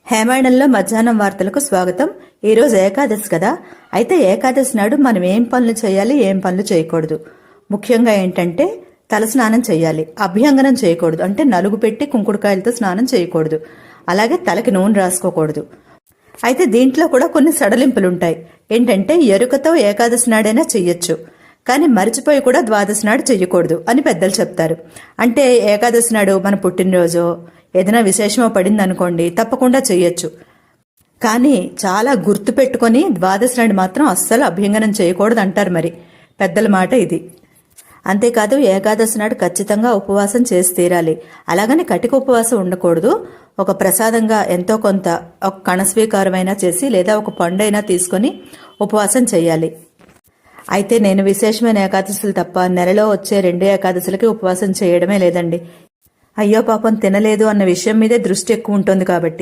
హేమాయణంలో మధ్యాహ్నం వార్తలకు స్వాగతం. ఈరోజు ఏకాదశి కదా, అయితే ఏకాదశి నాడు మనం ఏం పనులు చేయాలి, ఏం పనులు చేయకూడదు. ముఖ్యంగా ఏంటంటే తలస్నానం చేయాలి, అభ్యంగనం చేయకూడదు, అంటే నలుగు పెట్టి కుంకుడుకాయలతో స్నానం చేయకూడదు. అలాగే తలకి నూనె రాసుకోకూడదు. అయితే దీంట్లో కూడా కొన్ని సడలింపులుంటాయి. ఏంటంటే ఎరుకతో ఏకాదశి నాడైనా చెయ్యొచ్చు, కానీ మరిచిపోయి కూడా ద్వాదశి నాడు చెయ్యకూడదు అని పెద్దలు చెప్తారు. అంటే ఏకాదశి నాడు మన పుట్టినరోజు ఏదైనా విశేషమో పడింది అనుకోండి, తప్పకుండా చెయ్యొచ్చు. కానీ చాలా గుర్తు పెట్టుకొని ద్వాదశి నాడు మాత్రం అస్సలు అభ్యంగనం చేయకూడదు అంటారు మరి పెద్దల మాట ఇది. అంతేకాదు ఏకాదశి నాడు ఖచ్చితంగా ఉపవాసం చేసి తీరాలి. అలాగని కటిక ఉపవాసం ఉండకూడదు. ఒక ప్రసాదంగా ఎంతో కొంత ఒక కణస్వీకారమైనా చేసి లేదా ఒక పండైనా తీసుకొని ఉపవాసం చేయాలి. అయితే నేను విశేషమైన ఏకాదశులు తప్ప నెలలో వచ్చే 2 ఏకాదశులకి ఉపవాసం చేయడమే లేదండి. అయ్యో పాపం తినలేదు అన్న విషయం మీదే దృష్టి ఎక్కువ ఉంటుంది కాబట్టి.